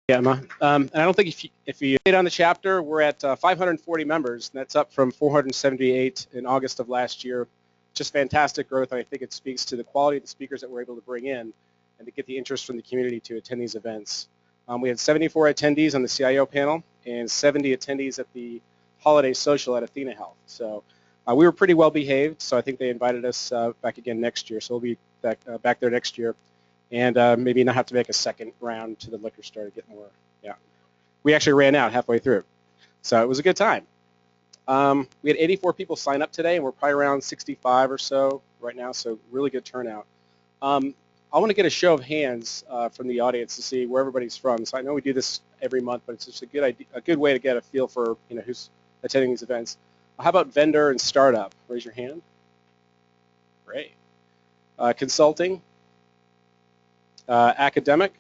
Yeah, Emma. And I don't think if you stayed on the chapter, we're at 540 members, and that's up from 478 in August of last year. Just fantastic growth, and I think it speaks to the quality of the speakers that we're able to bring in and to get the interest from the community to attend these events. We had 74 attendees on the CIO panel and 70 attendees at the holiday social at Athena Health. So we were pretty well behaved, so I think they invited us back again next year. So we'll be back there next year. And maybe not have to make a second round to the liquor store to get more. Yeah, we actually ran out halfway through, so it was a good time. We had 84 people sign up today, and we're probably around 65 or so right now, so really good turnout. I want to get a show of hands from the audience to see where everybody's from. So I know we do this every month, but it's just a good way to get a feel for who's attending these events. How about vendor and startup? Raise your hand. Great. Consulting. Academic,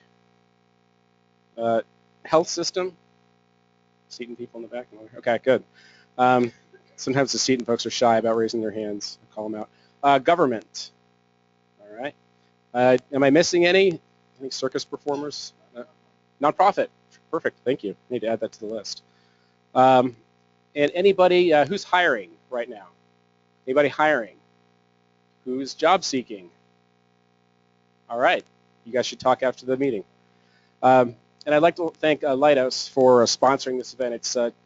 health system, Seton people in the back. Okay, good. Sometimes the Seton folks are shy about raising their hands. I'll call them out. Government. All right. Am I missing any? Any circus performers? Nonprofit. Perfect. Thank you. I need to add that to the list. And anybody who's hiring right now? Anybody hiring? Who's job seeking? All right. You guys should talk after the meeting. And I'd like to thank Lighthouse for sponsoring this event.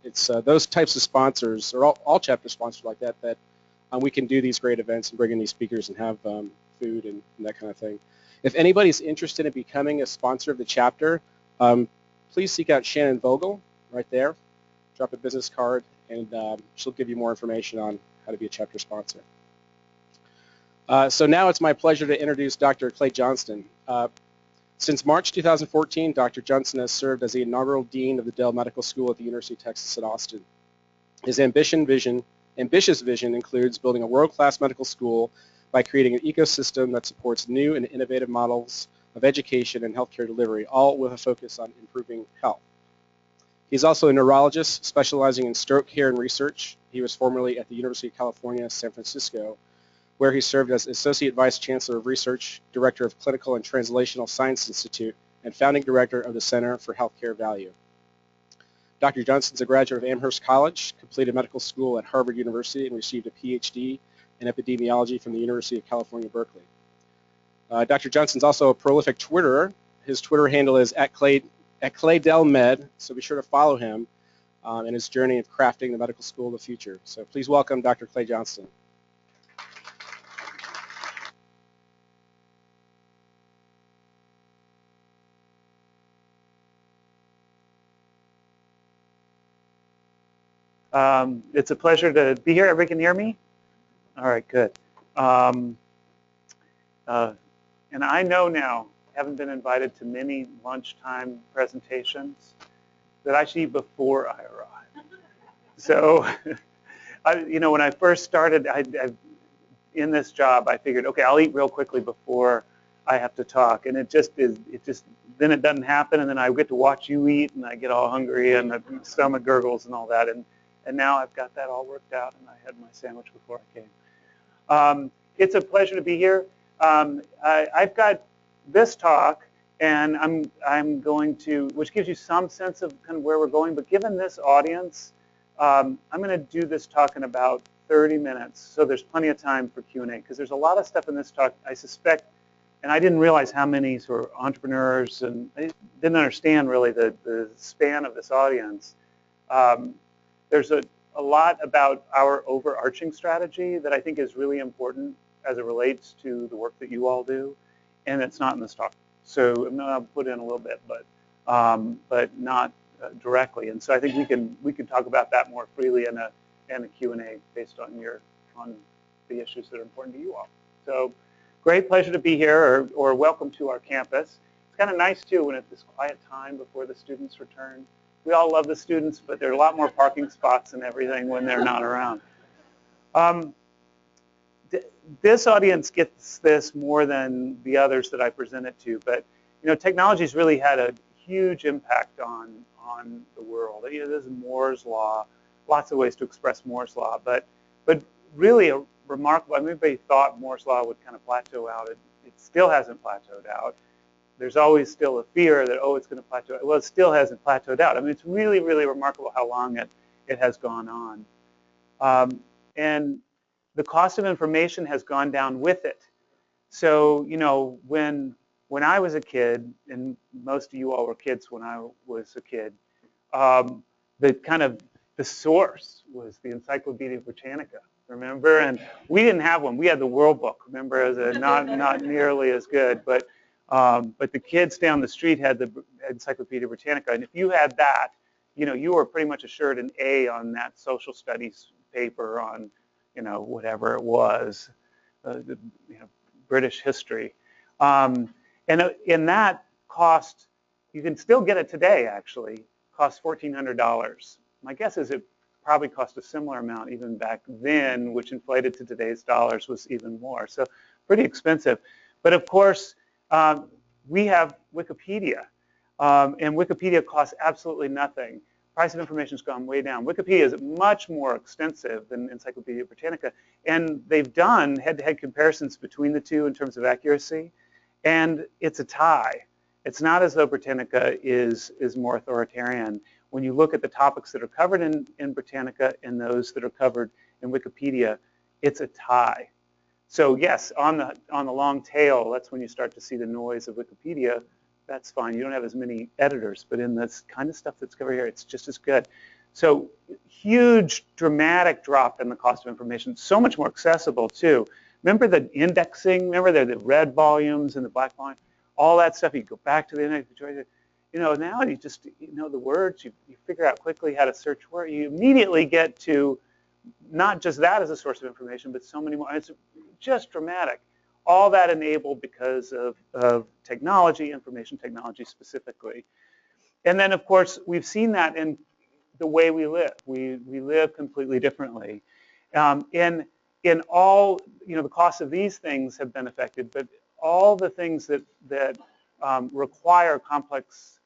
It's those types of sponsors, or all chapter sponsors like that, that we can do these great events and bring in these speakers and have food and that kind of thing. If anybody's interested in becoming a sponsor of the chapter, please seek out Shannon Vogel right there. Drop a business card, and she'll give you more information on how to be a chapter sponsor. So now it's my pleasure to introduce Dr. Clay Johnston. Since March 2014, Dr. Johnston has served as the inaugural Dean of the Dell Medical School at the University of Texas at Austin. His ambitious vision includes building a world-class medical school by creating an ecosystem that supports new and innovative models of education and healthcare delivery, all with a focus on improving health. He's also a neurologist specializing in stroke care and research. He was formerly at the University of California, San Francisco, where he served as Associate Vice Chancellor of Research, Director of Clinical and Translational Science Institute, and Founding Director of the Center for Healthcare Value. Dr. Johnston is a graduate of Amherst College, completed medical school at Harvard University, and received a PhD in epidemiology from the University of California, Berkeley. Dr. Johnston is also a prolific Twitterer. His Twitter handle is @ClayDellMed, so be sure to follow him in his journey of crafting the medical school of the future. So please welcome Dr. Clay Johnston. It's a pleasure to be here. Everybody can hear me? All right, good. And I know now, having been invited to many lunchtime presentations, that I should eat before I arrive. So, when I first started in this job, I figured, okay, I'll eat real quickly before I have to talk. And then it doesn't happen, and then I get to watch you eat, and I get all hungry, and the stomach gurgles and all that. And now I've got that all worked out, and I had my sandwich before I came. It's a pleasure to be here. I've got this talk, and I'm going to, which gives you some sense of kind of where we're going, but given this audience, I'm going to do this talk in about 30 minutes, so there's plenty of time for Q&A, because there's a lot of stuff in this talk, I suspect, and I didn't realize how many sort of entrepreneurs, and I didn't understand really the span of this audience. There's a lot about our overarching strategy that I think is really important as it relates to the work that you all do, and it's not in this talk. So I'm going to put in a little bit, but not directly. And so I think we can talk about that more freely in a Q&A based on the issues that are important to you all. So great pleasure to be here, or welcome to our campus. It's kind of nice too when it's this quiet time before the students return. We all love the students, but there are a lot more parking spots and everything when they're not around. This audience gets this more than the others that I presented to, but technology's really had a huge impact on the world. There's Moore's law, lots of ways to express Moore's law, but really a remarkable. Everybody thought Moore's law would kind of plateau out. It still hasn't plateaued out. there's always still a fear that, oh, it's going to plateau. Well, it still hasn't plateaued out. I mean, it's really, really remarkable how long it has gone on. And the cost of information has gone down with it. So, you know, when I was a kid, and most of you all were kids when I was a kid, the source was the Encyclopedia Britannica, remember? And we didn't have one. We had the World Book, remember, as a not nearly as good. But the kids down the street had the Encyclopedia Britannica, and if you had that, you know, you were pretty much assured an A on that social studies paper on, you know, whatever it was, you know, British history. And that cost, you can still get it today, actually, costs $1,400. My guess is it probably cost a similar amount even back then, which inflated to today's dollars was even more. So pretty expensive. But of course, we have Wikipedia. And Wikipedia costs absolutely nothing. Price of information has gone way down. Wikipedia is much more extensive than Encyclopedia Britannica. And they've done head-to-head comparisons between the two in terms of accuracy. And it's a tie. It's not as though Britannica is more authoritarian. When you look at the topics that are covered in Britannica and those that are covered in Wikipedia, it's a tie. So yes, on the long tail, that's when you start to see the noise of Wikipedia. That's fine. You don't have as many editors, but in this kind of stuff that's covered here, it's just as good. So huge, dramatic drop in the cost of information. So much more accessible too. Remember the indexing? Remember the red volumes and the black volume? All that stuff. You go back to the index. You know, now you just know the words. You figure out quickly how to search words. You immediately get to not just that as a source of information, but so many more. It's just dramatic. All that enabled because of technology, information technology specifically. And then, of course, we've seen that in the way we live. We live completely differently. In all, you know, the costs of these things have been affected, but all the things that require complex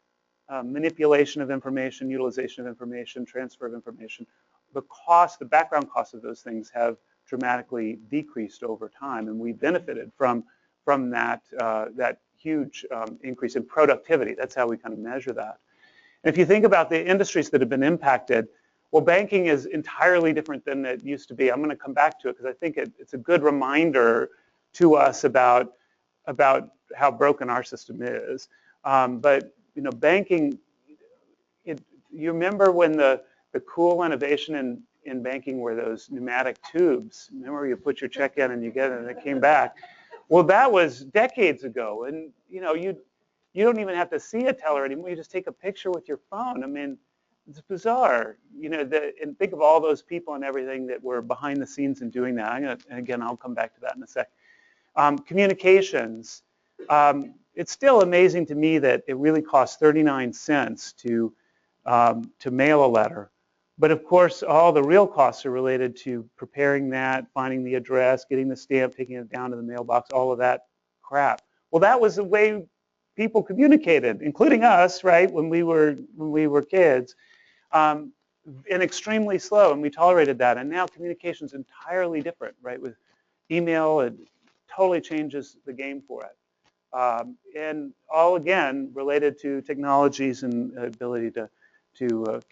manipulation of information, utilization of information, transfer of information, the background costs of those things have dramatically decreased over time, and we benefited from that huge increase in productivity. That's how we kind of measure that. And if you think about the industries that have been impacted, well, banking is entirely different than it used to be. I'm going to come back to it because I think it's a good reminder to us about how broken our system is. But you know, banking. You remember when the cool innovation in banking were those pneumatic tubes? Remember, you put your check in and you get it, and it came back. Well, that was decades ago, and you know, you don't even have to see a teller anymore. You just take a picture with your phone. I mean, it's bizarre, you know. And think of all those people and everything that were behind the scenes in doing that. And again, I'll come back to that in a sec. Communications. It's still amazing to me that it really costs 39 cents to mail a letter. But of course, all the real costs are related to preparing that, finding the address, getting the stamp, taking it down to the mailbox, all of that crap. Well, that was the way people communicated, including us, right, when we were kids, and extremely slow, and we tolerated that. And now communication's entirely different, right? With email, it totally changes the game for it. And all, again, related to technologies and ability to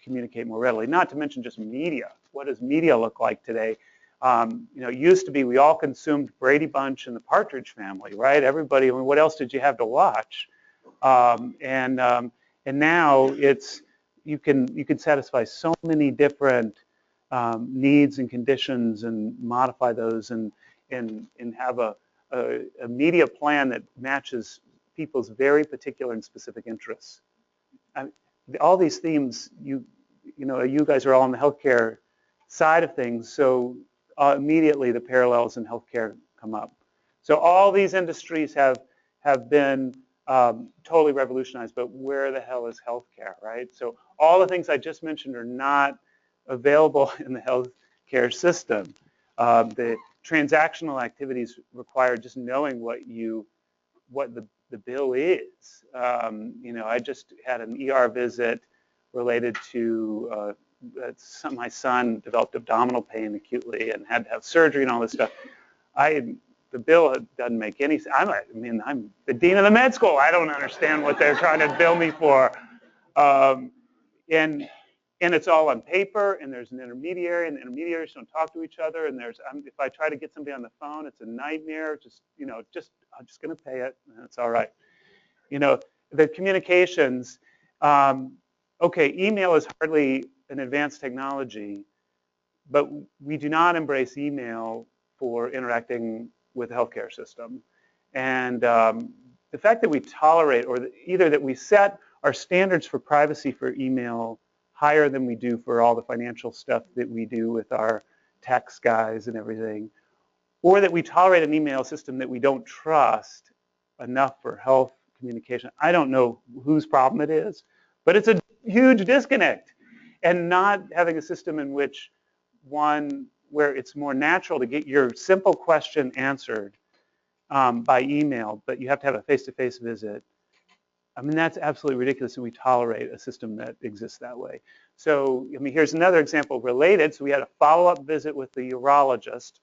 communicate more readily. Not to mention just media. What does media look like today? You know, it used to be we all consumed Brady Bunch and the Partridge Family, right? Everybody, I mean, what else did you have to watch? And now it's you can satisfy so many different needs and conditions and modify those and have a media plan that matches people's very particular and specific interests. All these themes, you know, you guys are all on the healthcare side of things, so immediately the parallels in healthcare come up. So all these industries have been totally revolutionized, but where the hell is healthcare, right? So all the things I just mentioned are not available in the healthcare system. The transactional activities require just knowing what the bill is. You know, I just had an ER visit related to my son developed abdominal pain acutely and had to have surgery and all this stuff. I the bill doesn't make any sense. I'm the dean of the med school. I don't understand what they're trying to bill me for. And it's all on paper, and there's an intermediary, and the intermediaries don't talk to each other, and if I try to get somebody on the phone, it's a nightmare. I'm just going to pay it, and it's all right. The communications, okay, email is hardly an advanced technology, but we do not embrace email for interacting with the healthcare system. And the fact that we tolerate, or either that we set our standards for privacy for email higher than we do for all the financial stuff that we do with our tax guys and everything, or that we tolerate an email system that we don't trust enough for health communication. I don't know whose problem it is, but it's a huge disconnect. And not having a system in which where it's more natural to get your simple question answered by email, but you have to have a face-to-face visit. I mean, that's absolutely ridiculous, and we tolerate a system that exists that way. So, I mean, here's another example related. So we had a follow-up visit with the urologist,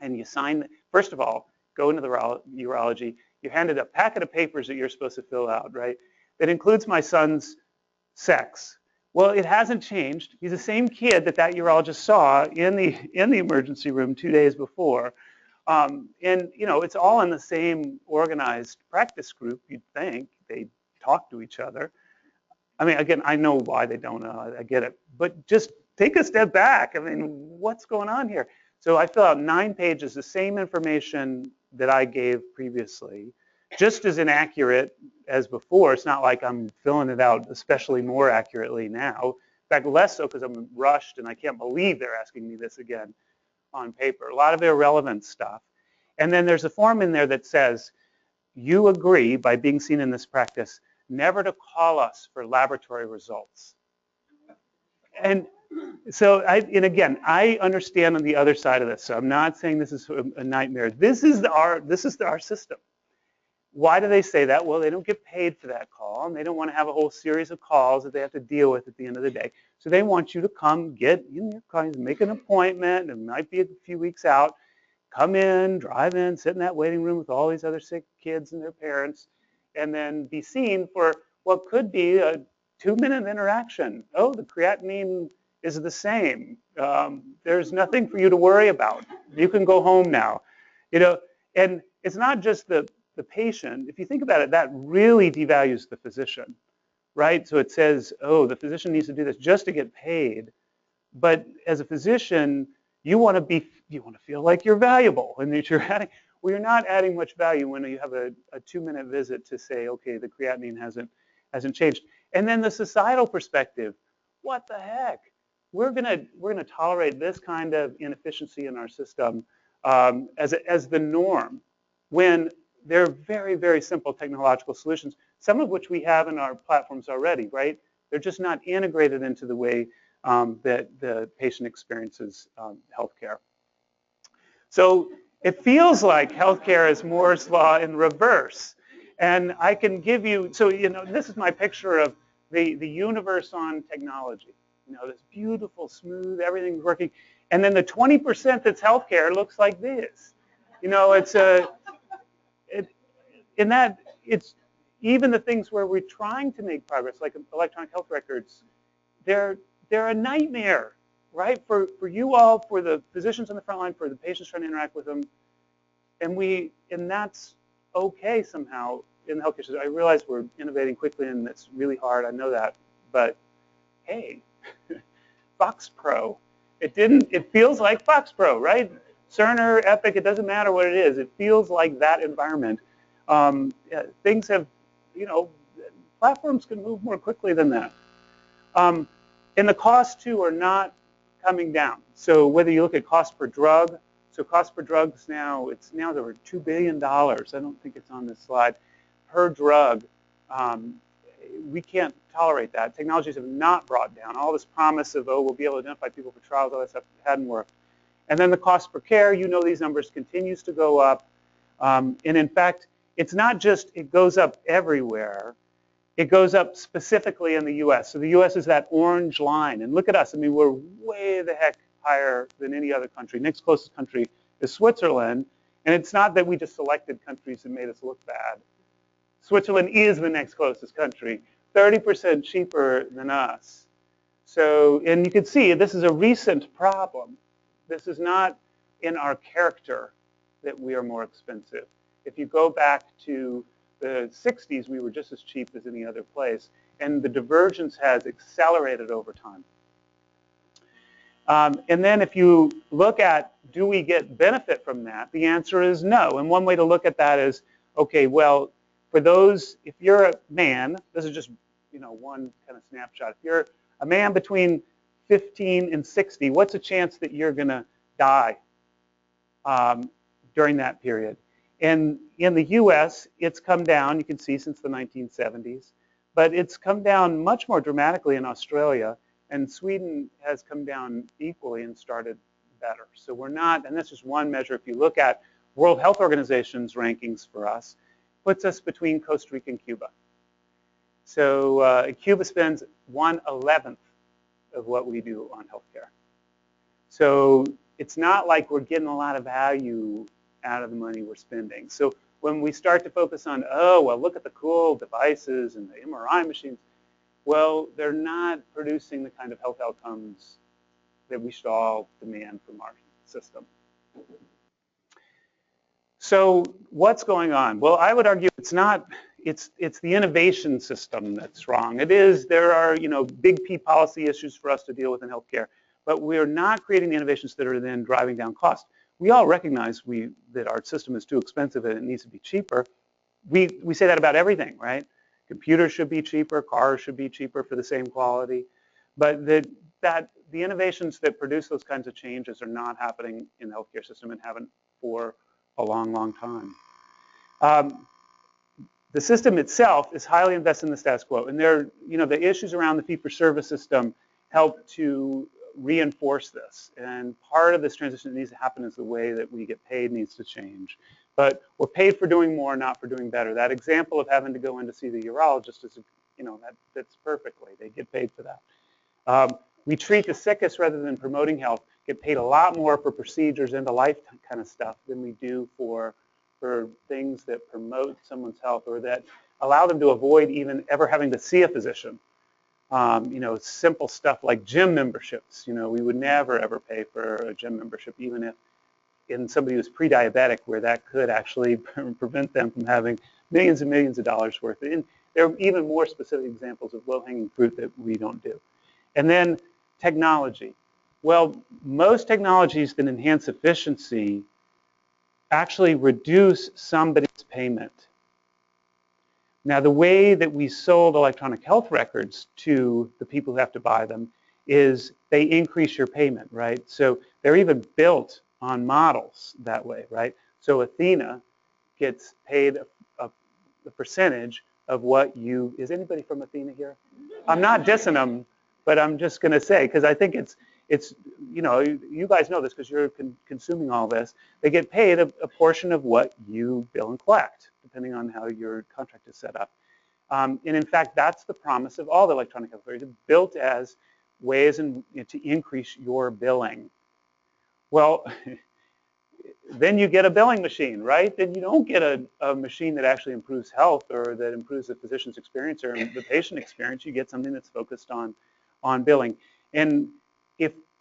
and you sign, first of all, go into the urology, you're handed a packet of papers that you're supposed to fill out, right? That includes my son's sex. Well, it hasn't changed. He's the same kid that urologist saw in the emergency room 2 days before. And it's all in the same organized practice group, you'd think. They talk to each other. I mean, again, I know why they don't, I get it. But just take a step back. I mean, what's going on here? So I fill out 9 pages, the same information that I gave previously, just as inaccurate as before. It's not like I'm filling it out especially more accurately now. In fact, less so because I'm rushed and I can't believe they're asking me this again on paper. A lot of irrelevant stuff. And then there's a form in there that says, you agree, by being seen in this practice, never to call us for laboratory results. And so, again, I understand on the other side of this. So I'm not saying this is a nightmare. This is our system. Why do they say that? Well, they don't get paid for that call, and they don't want to have a whole series of calls that they have to deal with at the end of the day. So they want you to come, get in your car, make an appointment. It might be a few weeks out. Come in, drive in, sit in that waiting room with all these other sick kids and their parents, and then be seen for what could be a 2-minute interaction. Oh, the creatinine is the same. There's nothing for you to worry about. You can go home now. And it's not just the patient. If you think about it, that really devalues the physician, right? So it says, oh, the physician needs to do this just to get paid. But as a physician, you want to feel like you're valuable, and that you're adding. Well, you're not adding much value when you have a 2-minute visit to say, okay, the creatinine hasn't changed. And then the societal perspective, what the heck? We're gonna tolerate this kind of inefficiency in our system as the norm, when there are very, very simple technological solutions, some of which we have in our platforms already, right? They're just not integrated into the way that the patient experiences healthcare. So it feels like healthcare is Moore's law in reverse. And I can give you, so this is my picture of the universe on technology. This beautiful, smooth, everything's working. And then the 20% that's healthcare looks like this. It's even the things where we're trying to make progress, like electronic health records, they're a nightmare, right? For you all, for the physicians on the front line, for the patients trying to interact with them, and that's okay somehow in the healthcare system. I realize we're innovating quickly, and it's really hard. I know that, but hey, FoxPro, it feels like FoxPro, right? Cerner, Epic, it doesn't matter what it is. It feels like that environment. Things have, platforms can move more quickly than that. And the costs, too, are not coming down. So whether you look at cost per drug, so cost per drugs now, it's now over $2 billion. I don't think it's on this slide. Per drug, we can't tolerate that. Technologies have not brought down. All this promise of, we'll be able to identify people for trials, all that stuff hadn't worked. And then the cost per care, these numbers continues to go up. And in fact, it's not just it goes up everywhere. It goes up specifically in the US. So the US is that orange line. And look at us. I mean, we're way the heck higher than any other country. Next closest country is Switzerland. And it's not that we just selected countries and made us look bad. Switzerland is the next closest country, 30% cheaper than us. So, and you can see this is a recent problem. This is not in our character that we are more expensive. If you go back to the 60s, we were just as cheap as any other place, and the divergence has accelerated over time. And then if you look at, do we get benefit from that? The answer is no. And one way to look at that is, okay, well, for those, if you're a man, this is just one kind of snapshot. If you're a man between 15 and 60, what's the chance that you're going to die during that period? And in the US, it's come down, you can see, since the 1970s. But it's come down much more dramatically in Australia. And Sweden has come down equally and started better. So we're not, and that's just one measure. If you look at World Health Organization's rankings for us, puts us between Costa Rica and Cuba. So Cuba spends 1/11 of what we do on healthcare. So it's not like we're getting a lot of value out of the money we're spending. So when we start to focus on, oh, well, look at the cool devices and the MRI machines, well, they're not producing the kind of health outcomes that we should all demand from our system. So what's going on? Well, I would argue it's not, it's the innovation system that's wrong. It is, there are big P policy issues for us to deal with in healthcare, but we're not creating the innovations that are then driving down cost. We all recognize that our system is too expensive and it needs to be cheaper. We say that about everything, right? Computers should be cheaper, cars should be cheaper for the same quality, but the innovations that produce those kinds of changes are not happening in the healthcare system and haven't for a long, long time. The system itself is highly invested in the status quo, and the issues around the fee-for-service system help to reinforce this. And part of this transition that needs to happen is the way that we get paid needs to change. But we're paid for doing more, not for doing better. That example of having to go in to see the urologist is, that fits perfectly. They get paid for that. We treat the sickest rather than promoting health, get paid a lot more for procedures, end-of-life kind of stuff than we do for things that promote someone's health or that allow them to avoid even ever having to see a physician. Simple stuff like gym memberships. We would never, ever pay for a gym membership, even if in somebody who's pre-diabetic, where that could actually prevent them from having millions and millions of dollars worth. And there are even more specific examples of low-hanging fruit that we don't do. And then technology. Well, most technologies that enhance efficiency actually reduce somebody's payment. Now, the way that we sold electronic health records to the people who have to buy them is they increase your payment, right? So they're even built on models that way, right? So Athena gets paid a percentage of what you, is anybody from Athena here? I'm not dissing them, but I'm just going to say, because I think it's you guys know this because you're consuming all this. They get paid a portion of what you bill and collect, depending on how your contract is set up. And in fact, that's the promise of all the electronic health records, built as ways to increase your billing. Well, then you get a billing machine, right? Then you don't get a machine that actually improves health or that improves the physician's experience or the patient experience. You get something that's focused on billing. And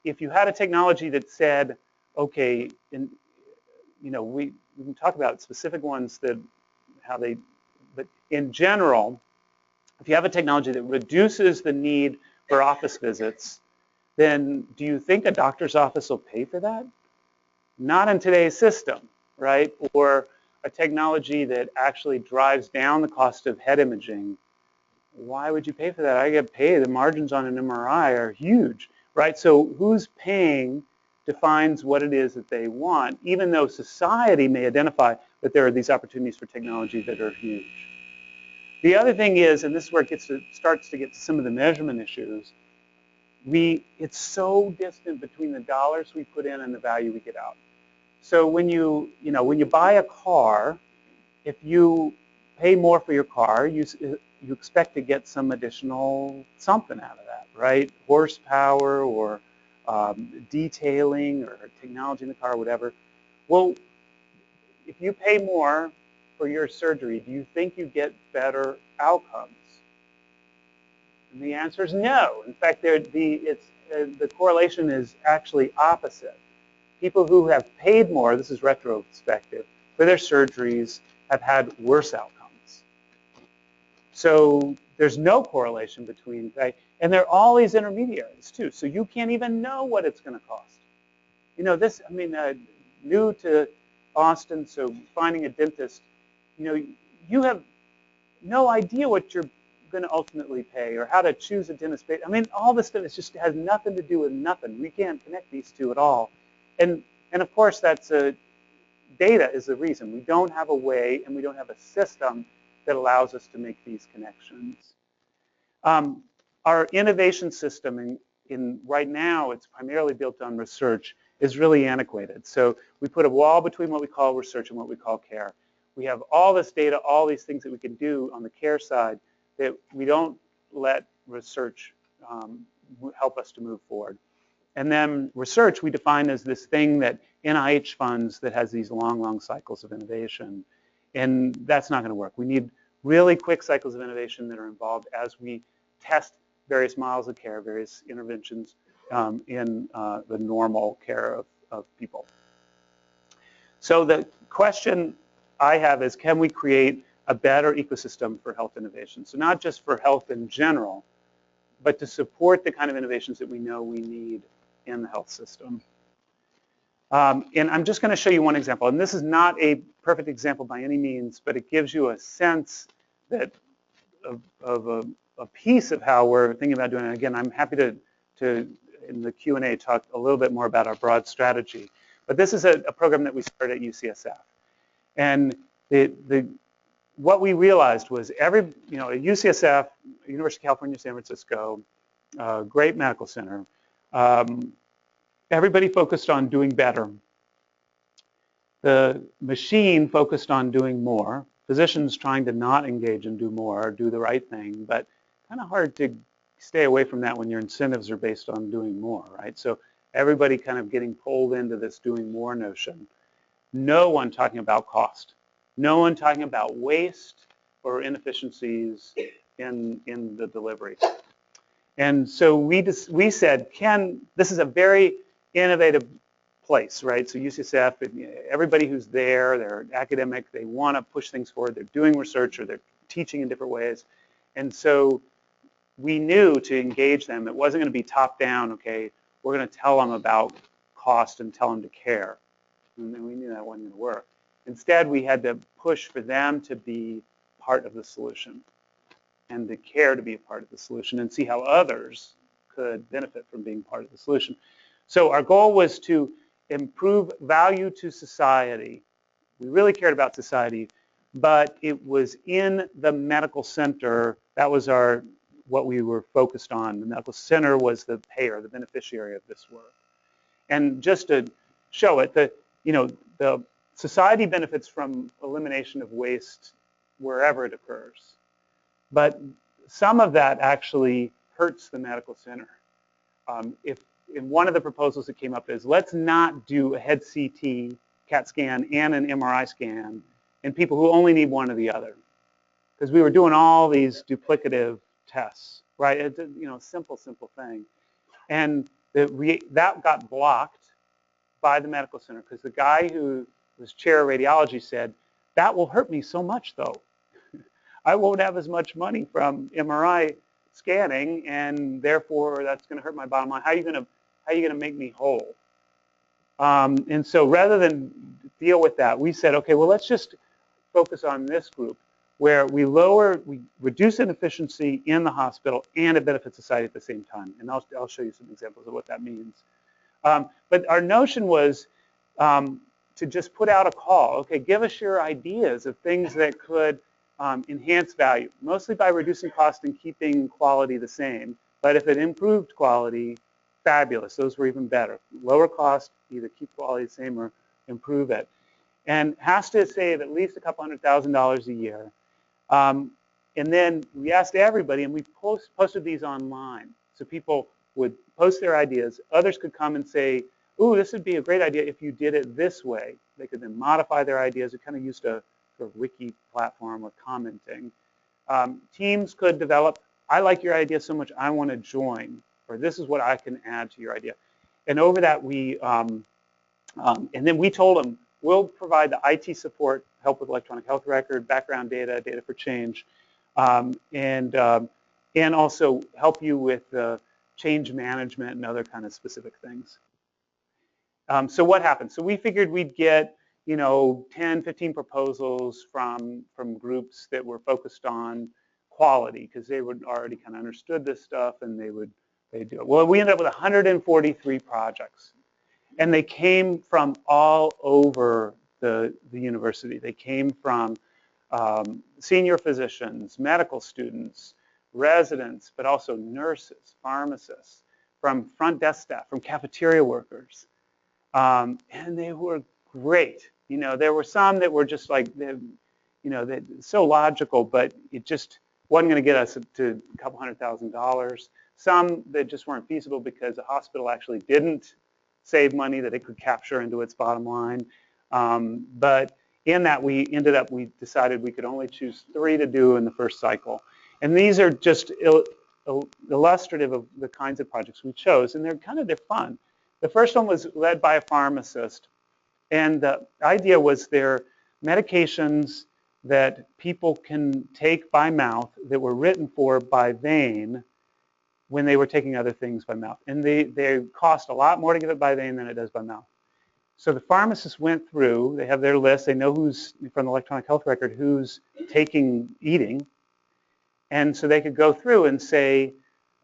if you had a technology that said, okay, we can talk about specific ones that but in general, if you have a technology that reduces the need for office visits, then do you think a doctor's office will pay for that? Not in today's system, right? Or a technology that actually drives down the cost of head imaging. Why would you pay for that? I get paid. The margins on an MRI are huge, right? So who's paying defines what it is that they want, even though society may identify that there are these opportunities for technology that are huge. The other thing is, and this is where it starts to get to some of the measurement issues, it's so distant between the dollars we put in and the value we get out. So when you buy a car, if you pay more for your car, you expect to get some additional something out of that, right? Horsepower or detailing or technology in the car or whatever. Well, if you pay more for your surgery, do you think you get better outcomes? And the answer is no. In fact, the correlation is actually opposite. People who have paid more, this is retrospective, for their surgeries have had worse outcomes. So there's no correlation between pay, and there are all these intermediaries too. So you can't even know what it's going to cost. You know, this, I mean, new to Austin, so finding a dentist, you know, you have no idea what you're going to ultimately pay or how to choose a dentist. I mean, all this stuff just has nothing to do with nothing. We can't connect these two at all. And of course, data is the reason. We don't have a way and we don't have a system that allows us to make these connections. Our innovation system right now, it's primarily built on research, is really antiquated. So we put a wall between what we call research and what we call care. We have all this data, all these things that we can do on the care side that we don't let research help us to move forward. And then research we define as this thing that NIH funds that has these long, long cycles of innovation. And that's not going to work. We need really quick cycles of innovation that are involved as we test various models of care, various interventions in the normal care of people. So the question I have is, can we create a better ecosystem for health innovation? So not just for health in general, but to support the kind of innovations that we know we need in the health system. And I'm just going to show you one example. And this is not a perfect example by any means, but it gives you a sense that of a piece of how we're thinking about doing it. Again, I'm happy to in the Q&A, talk a little bit more about our broad strategy. But this is a program that we started at UCSF. And what we realized was at UCSF, University of California, San Francisco, great medical center, everybody focused on doing better. The machine focused on doing more. Physicians trying to not engage and do more, or do the right thing, but kind of hard to stay away from that when your incentives are based on doing more, right? So everybody kind of getting pulled into this doing more notion. No one talking about cost. No one talking about waste or inefficiencies in the delivery. And so we said, this is a very innovative place, right? So UCSF, everybody who's there, they're academic, they want to push things forward, they're doing research or they're teaching in different ways. And so we knew to engage them, it wasn't going to be top down, okay, we're going to tell them about cost and tell them to care. And we knew that wasn't going to work. Instead, we had to push for them to be part of the solution and the care to be a part of the solution and see how others could benefit from being part of the solution. So our goal was to improve value to society. We really cared about society, but it was in the medical center. That was what we were focused on. The medical center was the payer, the beneficiary of this work. And just to show it, the society benefits from elimination of waste wherever it occurs. But some of that actually hurts the medical center. In one of the proposals that came up is, let's not do a head CT, CAT scan, and an MRI scan in people who only need one or the other. Because we were doing all these duplicative tests, right? It's a simple thing. And that got blocked by the medical center because the guy who was chair of radiology said, that will hurt me so much though. I won't have as much money from MRI scanning, and therefore that's going to hurt my bottom line. How are you going to make me whole? And so rather than deal with that, we said, okay, well, let's just focus on this group where we reduce inefficiency in the hospital and it benefits society at the same time. And I'll show you some examples of what that means. But our notion was to just put out a call. Okay, give us your ideas of things that could enhance value, mostly by reducing cost and keeping quality the same. But if it improved quality, fabulous. Those were even better. Lower cost, either keep quality the same or improve it. And has to save at least a couple $100,000 a year. And then we asked everybody, and we posted these online. So people would post their ideas. Others could come and say, ooh, this would be a great idea if you did it this way. They could then modify their ideas. It kind of used a sort of wiki platform with commenting. Teams could develop, I like your idea so much, I want to join, or this is what I can add to your idea. And over that, and then we told them, we'll provide the IT support, help with electronic health record, background data, data for change, and also help you with change management and other kind of specific things. So what happened? So we figured we'd get 10, 15 proposals from groups that were focused on quality because they would already kind of understood this stuff and they'd do it. Well, we ended up with 143 projects, and they came from all over the university. They came from senior physicians, medical students, residents, but also nurses, pharmacists, from front desk staff, from cafeteria workers, and they were great. There were some that were just like, so logical, but it just wasn't going to get us to a couple $100,000. Some that just weren't feasible because the hospital actually didn't save money that it could capture into its bottom line. But in that, we decided we could only choose 3 to do in the first cycle. And these are just illustrative of the kinds of projects we chose, and they're fun. The first one was led by a pharmacist, and the idea was they're medications that people can take by mouth that were written for by vein when they were taking other things by mouth. And they cost a lot more to give it by vein than it does by mouth. So the pharmacists went through, they have their list, they know who's, from the electronic health record, who's eating. And so they could go through and say,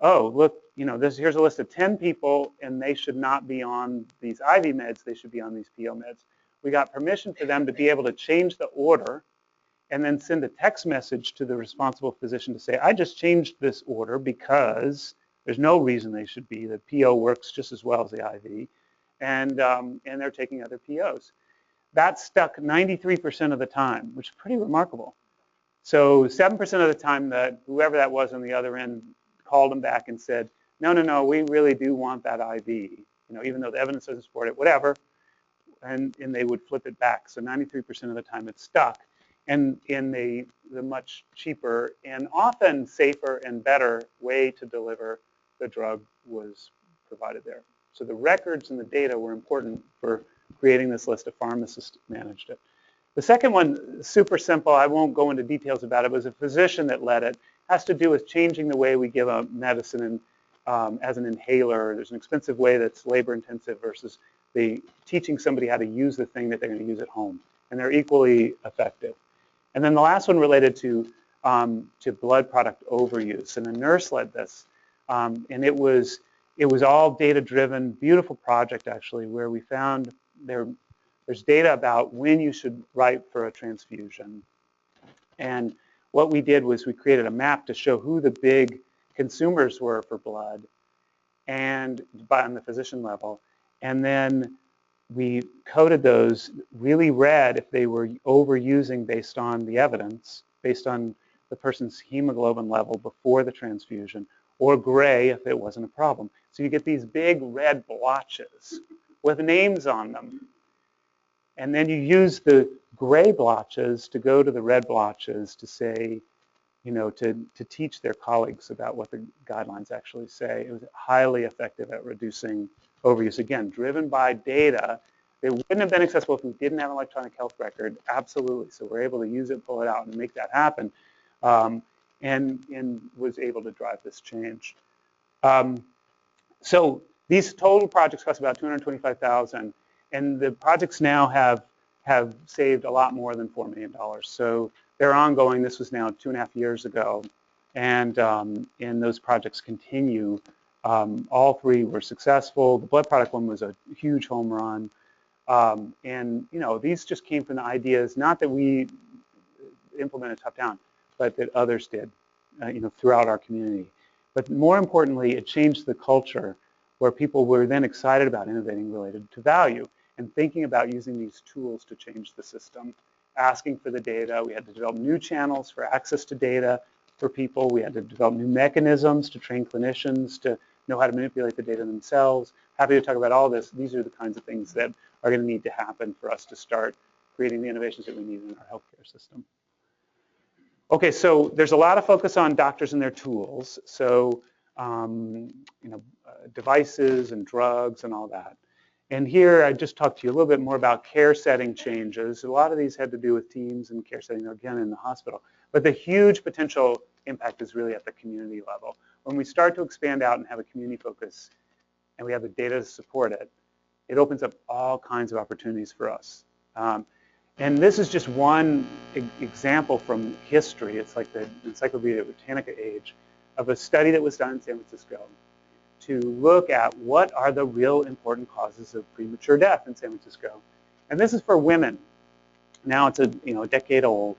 oh, look, here's a list of 10 people, and they should not be on these IV meds, they should be on these PO meds. We got permission for them to be able to change the order and then send a text message to the responsible physician to say, I just changed this order because there's no reason they should be. The PO works just as well as the IV, and they're taking other POs. That stuck 93% of the time, which is pretty remarkable. So 7% of the time that whoever that was on the other end called them back and said, no, we really do want that IV, even though the evidence doesn't support it, whatever, and they would flip it back. So 93% of the time it stuck. And in the much cheaper and often safer and better way to deliver the drug was provided there. So the records and the data were important for creating this list. Of pharmacists managed it. The second one, super simple, I won't go into details about it, was a physician that led it. It has to do with changing the way we give a medicine as an inhaler. There's an expensive way that's labor intensive versus teaching somebody how to use the thing that they're going to use at home. And they're equally effective. And then the last one related to blood product overuse. And a nurse led this. And it was all data-driven, beautiful project, actually, where we found there's data about when you should write for a transfusion. And what we did was we created a map to show who the big consumers were for blood and on the physician level. And then we coded those really red if they were overusing based on the evidence, based on the person's hemoglobin level before the transfusion, or gray if it wasn't a problem. So you get these big red blotches with names on them. And then you use the gray blotches to go to the red blotches to say, to teach their colleagues about what the guidelines actually say. It was highly effective at reducing overuse. Again, driven by data. It wouldn't have been accessible if we didn't have an electronic health record, absolutely. So we're able to use it, pull it out, and make that happen, and was able to drive this change. So these total projects cost about $225,000, and the projects now have saved a lot more than $4 million. So they're ongoing. This was now 2.5 years ago, and those projects continue. All 3 were successful. The blood product one was a huge home run. And these just came from the ideas, not that we implemented top down, but that others did, throughout our community. But more importantly, it changed the culture where people were then excited about innovating related to value and thinking about using these tools to change the system, asking for the data. We had to develop new channels for access to data for people. We had to develop new mechanisms to train clinicians to know how to manipulate the data themselves. Happy to talk about all this. These are the kinds of things that are going to need to happen for us to start creating the innovations that we need in our healthcare system. Okay, so there's a lot of focus on doctors and their tools. So, devices and drugs and all that. And here I just talked to you a little bit more about care setting changes. A lot of these had to do with teams and care setting, again, in the hospital. But the huge potential impact is really at the community level. When we start to expand out and have a community focus and we have the data to support it, it opens up all kinds of opportunities for us. And this is just one example from history. It's like the Encyclopedia Britannica age of a study that was done in San Francisco to look at what are the real important causes of premature death in San Francisco. And this is for women. Now it's a decade old.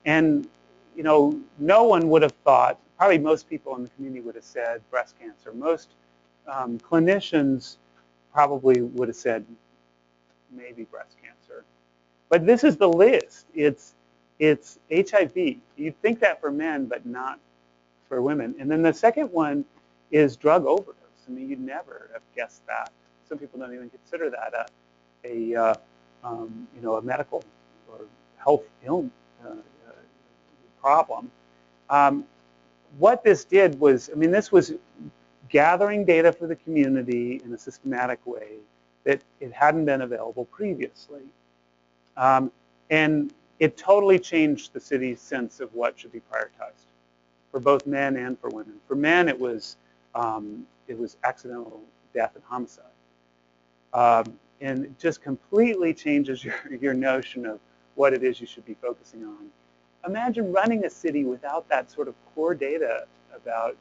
And no one would have thought, probably most people in the community would have said breast cancer. Most clinicians probably would have said maybe breast cancer. But this is the list. It's HIV. You'd think that for men, but not for women. And then the second one is drug overdose. I mean, you'd never have guessed that. Some people don't even consider that a medical or health problem. What this did was, this was gathering data for the community in a systematic way that it hadn't been available previously. And it totally changed the city's sense of what should be prioritized for both men and for women. For men, it was accidental death and homicide. And it just completely changes your notion of what it is you should be focusing on. Imagine running a city without that sort of core data about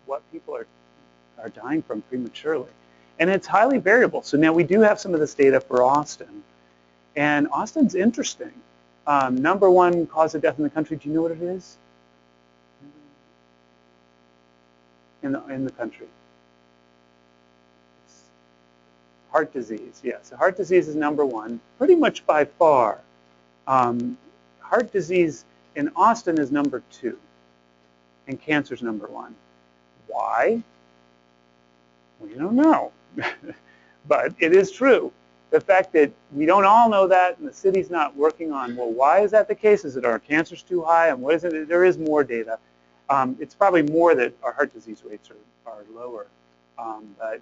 what people are dying from prematurely. And it's highly variable. So now we do have some of this data for Austin. And Austin's interesting. Number one cause of death in the country, do you know what it is? In the country. It's heart disease, yes. So heart disease is number one, pretty much by far. Heart disease in Austin is number two. And cancer's number one. Why? We don't know. But it is true. The fact that we don't all know that and the city's not working on, well, why is that the case? Is it our cancer's too high? And what is it? There is more data. It's probably more that our heart disease rates are lower. But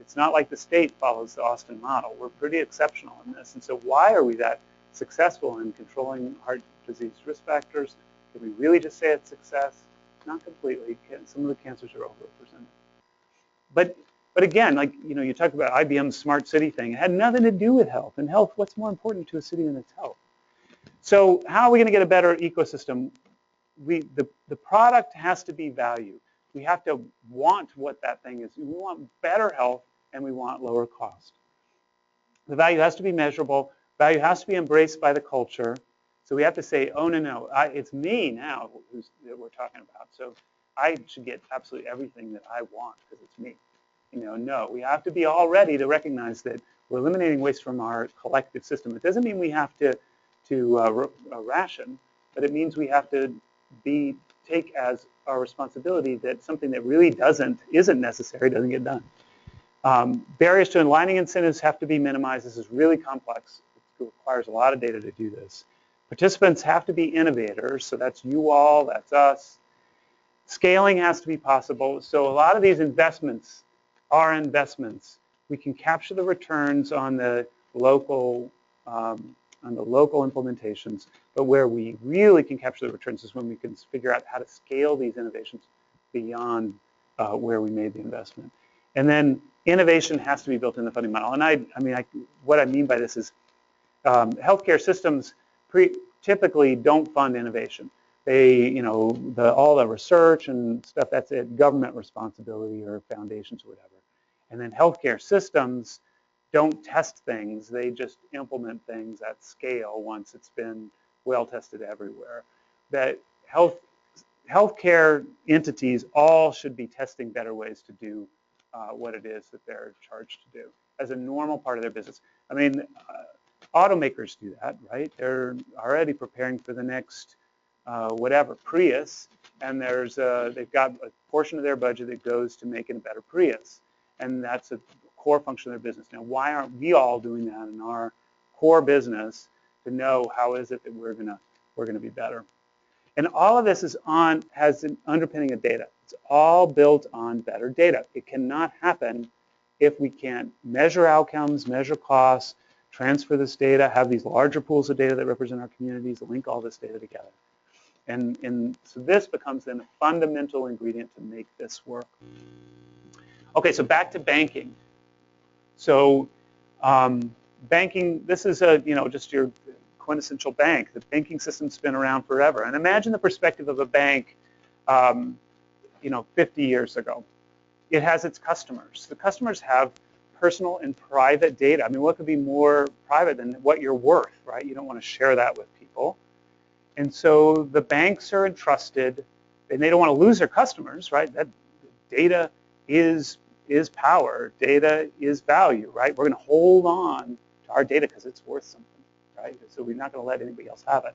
it's not like the state follows the Austin model. We're pretty exceptional in this. And so why are we that successful in controlling heart disease risk factors? Can we really just say it's success? Not completely. Some of the cancers are overrepresented. But again, like you talk about IBM's Smart City thing. It had nothing to do with health. And health, what's more important to a city than its health? So how are we going to get a better ecosystem? The product has to be value. We have to want what that thing is. We want better health and we want lower cost. The value has to be measurable. Value has to be embraced by the culture. So we have to say, oh, no, it's me now that we're talking about. So I should get absolutely everything that I want because it's me. No, we have to be all ready to recognize that we're eliminating waste from our collective system. It doesn't mean we have to ration, but it means we have to take as our responsibility that something that really isn't necessary doesn't get done. Barriers to aligning incentives have to be minimized. This is really complex. It requires a lot of data to do this. Participants have to be innovators, so that's you all, that's us. Scaling has to be possible. So a lot of these investments are investments. We can capture the returns on the local implementations, but where we really can capture the returns is when we can figure out how to scale these innovations beyond where we made the investment. And then innovation has to be built in the funding model. And what I mean by this is healthcare systems typically don't fund innovation. They, all the research and stuff, that's it, government responsibility or foundations or whatever. And then healthcare systems don't test things. They just implement things at scale once it's been well tested everywhere. That healthcare entities all should be testing better ways to do what it is that they're charged to do as a normal part of their business. Automakers do that, right? They're already preparing for the next whatever, Prius, and they've got a portion of their budget that goes to making a better Prius, and that's a core function of their business. Now, why aren't we all doing that in our core business to know how is it that we're gonna be better? And all of this has an underpinning of data. It's all built on better data. It cannot happen if we can't measure outcomes, measure costs, transfer this data, have these larger pools of data that represent our communities, link all this data together. And so this becomes then a fundamental ingredient to make this work. Okay, so back to banking. So banking, this is just your quintessential bank. The banking system's been around forever. And imagine the perspective of a bank 50 years ago. It has its customers. The customers have personal and private data. I mean, what could be more private than what you're worth, right? You don't want to share that with people. And so the banks are entrusted, and they don't want to lose their customers, right? That data is power. Data is value, right? We're going to hold on to our data because it's worth something, right? So we're not going to let anybody else have it.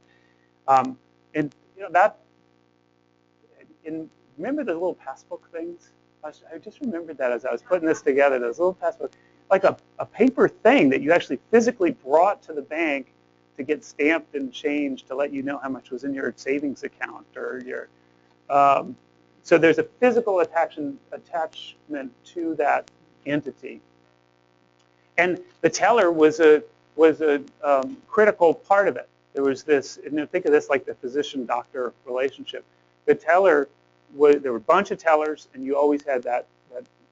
And remember the little passbook things? I just remembered that as I was putting this together. Those little passbook, like a paper thing that you actually physically brought to the bank to get stamped and changed to let you know how much was in your savings account or your. So there's a physical attachment to that entity, and the teller was a critical part of it. There was this, and think of this like the physician-doctor relationship. The teller there were a bunch of tellers, and you always had that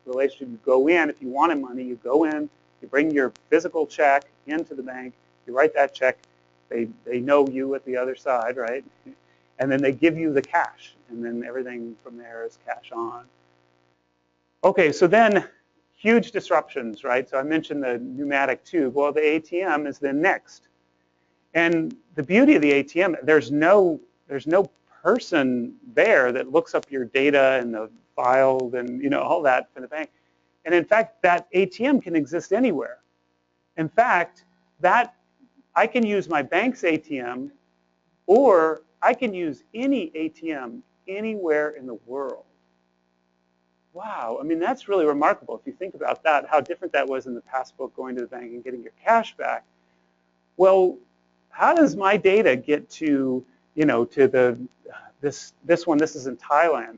relationship. You go in if you wanted money. You go in, you bring your physical check into the bank. You write that check. They know you at the other side, right? And then they give you the cash, and then everything from there is cash on. Okay, so then huge disruptions, right? So I mentioned the pneumatic tube. Well, the ATM is then next. And the beauty of the ATM, there's no person there that looks up your data and the file and all that for the bank. And in fact, that ATM can exist anywhere. In fact, I can use my bank's ATM, or I can use any ATM anywhere in the world. Wow, I mean, that's really remarkable if you think about that, how different that was in the passbook going to the bank and getting your cash back. Well, how does my data get to, this one, this is in Thailand.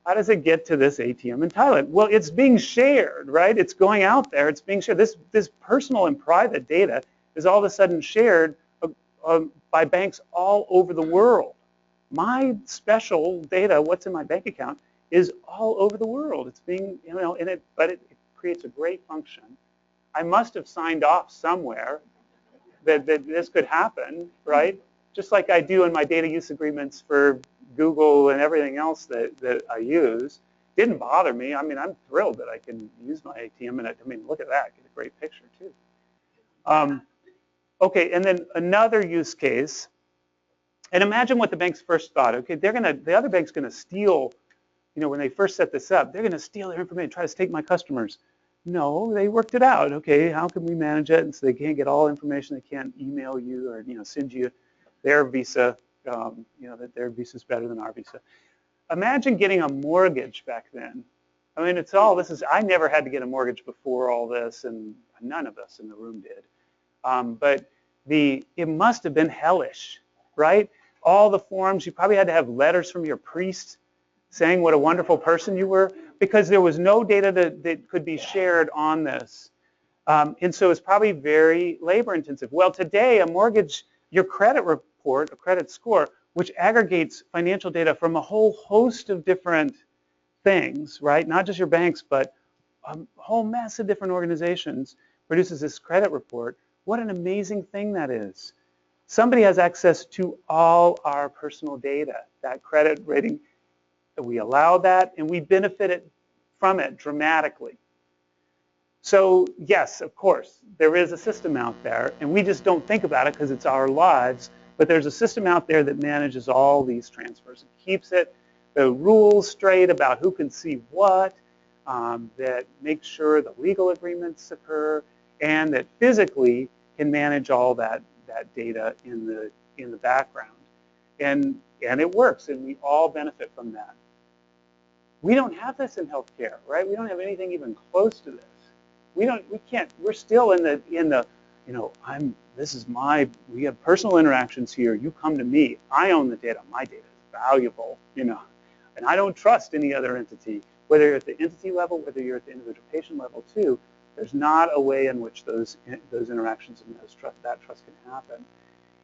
How does it get to this ATM in Thailand? Well, it's being shared, right? It's going out there, it's being shared. This personal and private data is all of a sudden shared by banks all over the world. My special data, what's in my bank account, is all over the world. It's being, but it creates a great function. I must have signed off somewhere that this could happen, right? Just like I do in my data use agreements for Google and everything else that I use. Didn't bother me. I mean, I'm thrilled that I can use my ATM, and I mean, look at that, get a great picture too. Okay, and then another use case, and imagine what the banks first thought. Okay, the other bank's going to steal, when they first set this up, they're going to steal their information, try to take my customers. No, they worked it out. Okay, how can we manage it? And so they can't get all information. They can't email you or send you their Visa. That their Visa is better than our Visa. Imagine getting a mortgage back then. I mean, I never had to get a mortgage before all this, and none of us in the room did. But it must have been hellish, right? All the forms, you probably had to have letters from your priest saying what a wonderful person you were, because there was no data that could be shared on this. And so it's probably very labor intensive. Well, today, a mortgage, your credit report, a credit score, which aggregates financial data from a whole host of different things, right? Not just your banks, but a whole mess of different organizations, produces this credit report. What an amazing thing that is. Somebody has access to all our personal data, that credit rating. We allow that, and we benefited from it dramatically. So yes, of course, there is a system out there, and we just don't think about it because it's our lives, but there's a system out there that manages all these transfers. It keeps the rules straight about who can see what, that makes sure the legal agreements occur, and that physically can manage all that data in the background. And it works, and we all benefit from that. We don't have this in healthcare, right? We don't have anything even close to this. We can't, we're still in the, you know, we have personal interactions here. You come to me. I own the data. My data is valuable, you know, and I don't trust any other entity, whether you're at the entity level, whether you're at the individual patient level too. There's not a way in which those interactions and that trust can happen.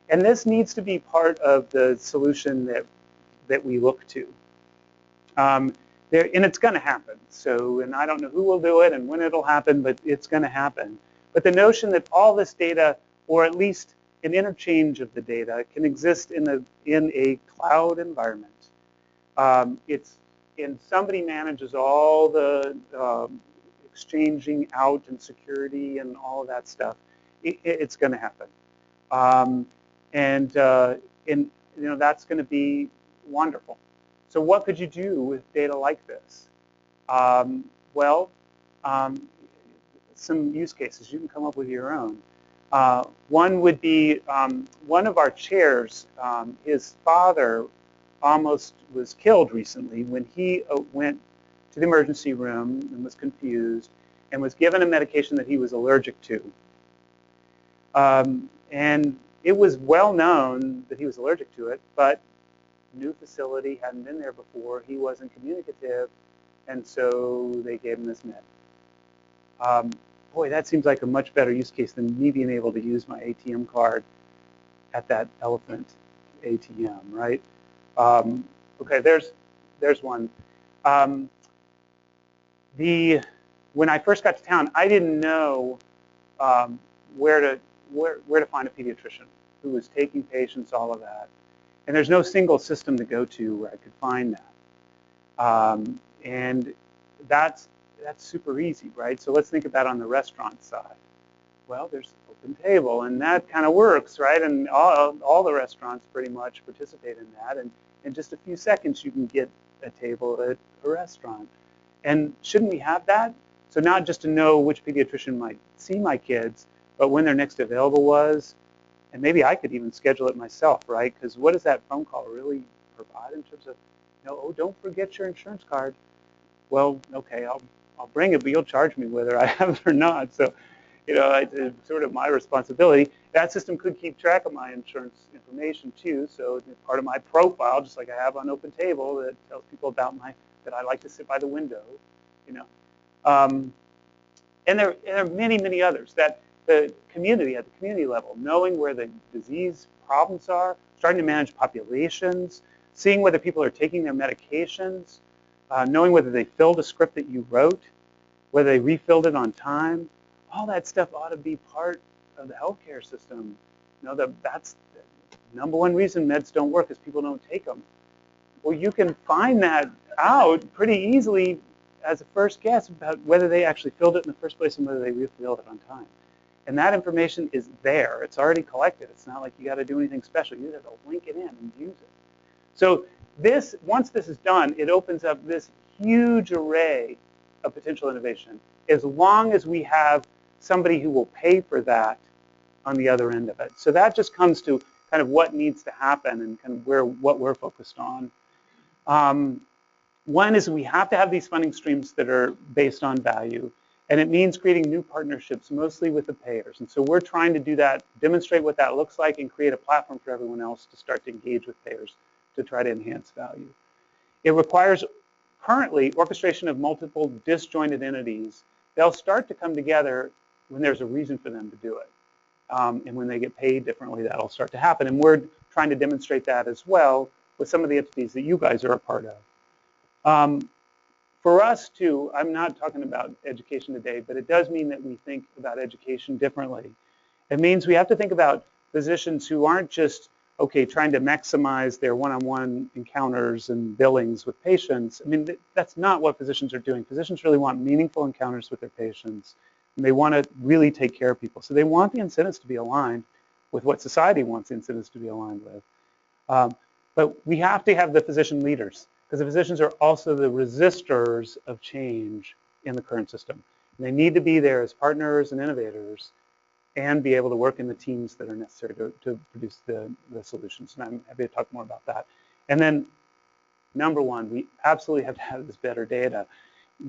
And this needs to be part of the solution that we look to. And it's going to happen. So, and I don't know who will do it and when it'll happen, but it's going to happen. But the notion that all this data, or at least an interchange of the data, can exist in a cloud environment. And somebody manages all the exchanging out and security and all of that stuff. It's going to happen. And you know, that's going to be wonderful. So what could you do with data like this? Well, some use cases. You can come up with your own. One would be one of our chairs, his father almost was killed recently when he went to the emergency room and was confused and was given a medication that he was allergic to. And it was well known that he was allergic to it, but new facility, hadn't been there before, he wasn't communicative, and so they gave him this med. Boy, that seems like a much better use case than me being able to use my ATM card at that elephant ATM, right? Okay, there's one. When I first got to town, I didn't know where to find a pediatrician who was taking patients, all of that. And there's no single system to go to where I could find that. And that's super easy, right? So let's think about on the restaurant side. Well, there's Open Table, and that kind of works, right? And all the restaurants pretty much participate in that. And in just a few seconds, you can get a table at a restaurant. And shouldn't we have that? So not just to know which pediatrician might see my kids, but when their next available was, and maybe I could even schedule it myself, right? Because what does that phone call really provide in terms of, you know, oh, don't forget your insurance card. Well, okay, I'll bring it, but you'll charge me whether I have it or not. So, you know, it's sort of my responsibility. That system could keep track of my insurance information too. So it's part of my profile, just like I have on Open Table, that tells people about that I like to sit by the window, you know. And there are many, many others that the community, at the community level, knowing where the disease problems are, starting to manage populations, seeing whether people are taking their medications, knowing whether they filled a script that you wrote, whether they refilled it on time. All that stuff ought to be part of the healthcare system. You know, that's the number one reason meds don't work is people don't take them. Well, you can find that out pretty easily as a first guess about whether they actually filled it in the first place and whether they refilled it on time. And that information is there. It's already collected. It's not like you got to do anything special. You just have to link it in and use it. So once this is done, it opens up this huge array of potential innovation, as long as we have somebody who will pay for that on the other end of it. So that just comes to kind of what needs to happen and kind of what we're focused on. One is we have to have these funding streams that are based on value, and it means creating new partnerships, mostly with the payers. And so we're trying to do that, demonstrate what that looks like, and create a platform for everyone else to start to engage with payers to try to enhance value. It requires currently orchestration of multiple disjointed entities. They'll start to come together when there's a reason for them to do it. And when they get paid differently, that'll start to happen. And we're trying to demonstrate that as well with some of the entities that you guys are a part of. For us too, I'm not talking about education today, but it does mean that we think about education differently. It means we have to think about physicians who aren't just, okay, trying to maximize their one-on-one encounters and billings with patients. I mean, that's not what physicians are doing. Physicians really want meaningful encounters with their patients, and they want to really take care of people. So they want the incentives to be aligned with what society wants the incentives to be aligned with. But we have to have the physician leaders, because the physicians are also the resistors of change in the current system. And they need to be there as partners and innovators and be able to work in the teams that are necessary to produce the solutions. And I'm happy to talk more about that. And then, number one, we absolutely have to have this better data.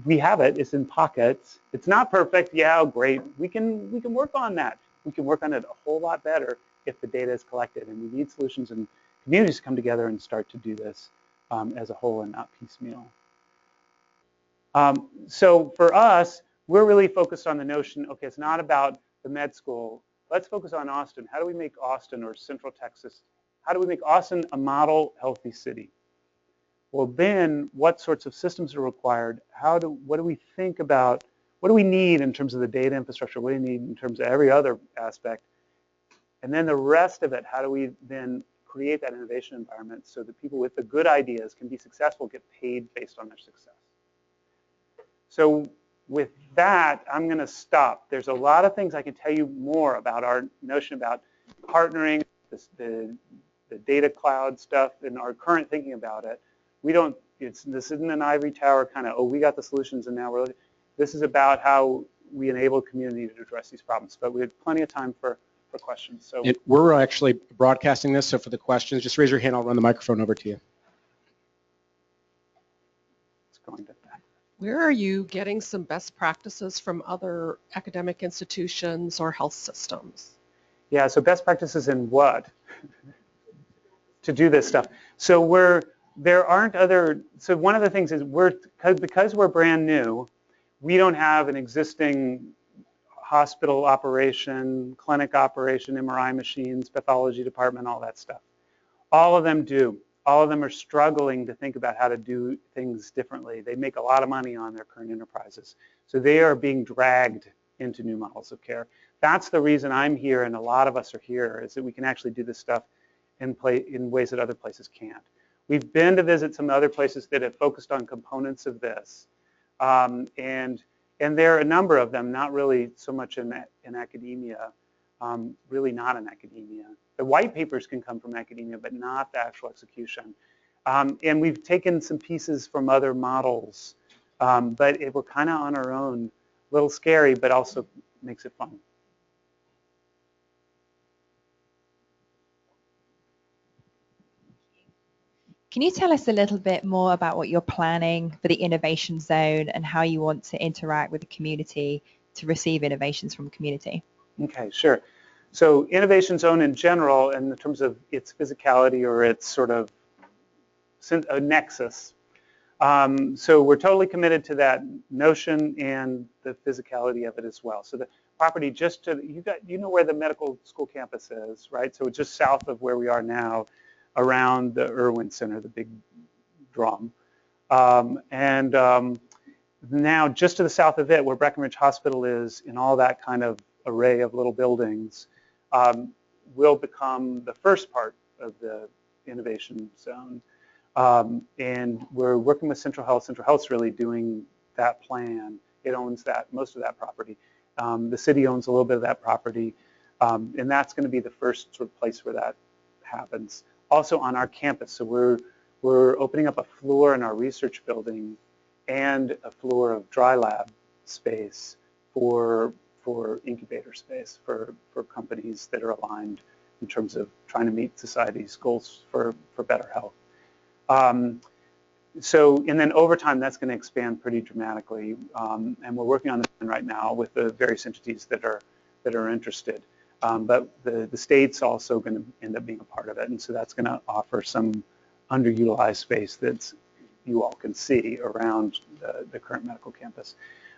We have it. It's in pockets. It's not perfect. Yeah, great. We can work on that. We can work on it a whole lot better if the data is collected. And we need solutions and communities to come together and start to do this as a whole and not piecemeal. So for us, we're really focused on the notion, okay, it's not about the med school. Let's focus on Austin. How do we make Austin or Central Texas, how do we make Austin a model healthy city? Well, then what sorts of systems are required? What do we think about, what do we need in terms of the data infrastructure? What do we need in terms of every other aspect? And then the rest of it, how do we then create that innovation environment so that people with the good ideas can be successful, get paid based on their success? So with that, I'm going to stop. There's a lot of things I can tell you more about our notion about partnering, the data cloud stuff, and our current thinking about it. This isn't an ivory tower kind of, oh, we got the solutions and now we're, this is about how we enable community to address these problems. But we have plenty of time for questions. So we're actually broadcasting this, so for the questions, just raise your hand. I'll run the microphone over to you. It's going to that. Where are you getting some best practices from other academic institutions or health systems? Yeah, so best practices in what? To do this stuff. So there aren't other, so one of the things is because we're brand new, we don't have an existing hospital operation, clinic operation, MRI machines, pathology department, all that stuff. All of them do. All of them are struggling to think about how to do things differently. They make a lot of money on their current enterprises. So they are being dragged into new models of care. That's the reason I'm here and a lot of us are here, is that we can actually do this stuff in ways that other places can't. We've been to visit some other places that have focused on components of this. And there are a number of them, not really so much in academia, really not in academia. The white papers can come from academia, but not the actual execution. And we've taken some pieces from other models, but we're kind of on our own, a little scary, but also makes it fun. Can you tell us a little bit more about what you're planning for the innovation zone and how you want to interact with the community to receive innovations from the community? Okay, sure. So innovation zone in general, in terms of its physicality or its sort of a nexus. So we're totally committed to that notion and the physicality of it as well. So the property just to, you know where the medical school campus is, right? So it's just south of where we are now, around the Irwin Center, the big drum. Now just to the south of it, where Breckenridge Hospital is, in all that kind of array of little buildings, will become the first part of the innovation zone. And we're working with Central Health. Central Health's really doing that plan. It owns that, most of that property. The city owns a little bit of that property. And that's going to be the first sort of place where that happens. Also on our campus, so we're opening up a floor in our research building and a floor of dry lab space for incubator space for companies that are aligned in terms of trying to meet society's goals for better health. And then over time, that's going to expand pretty dramatically. And we're working on this right now with the various entities that are interested. But the state's also going to end up being a part of it, and so that's going to offer some underutilized space that you all can see around the current medical campus.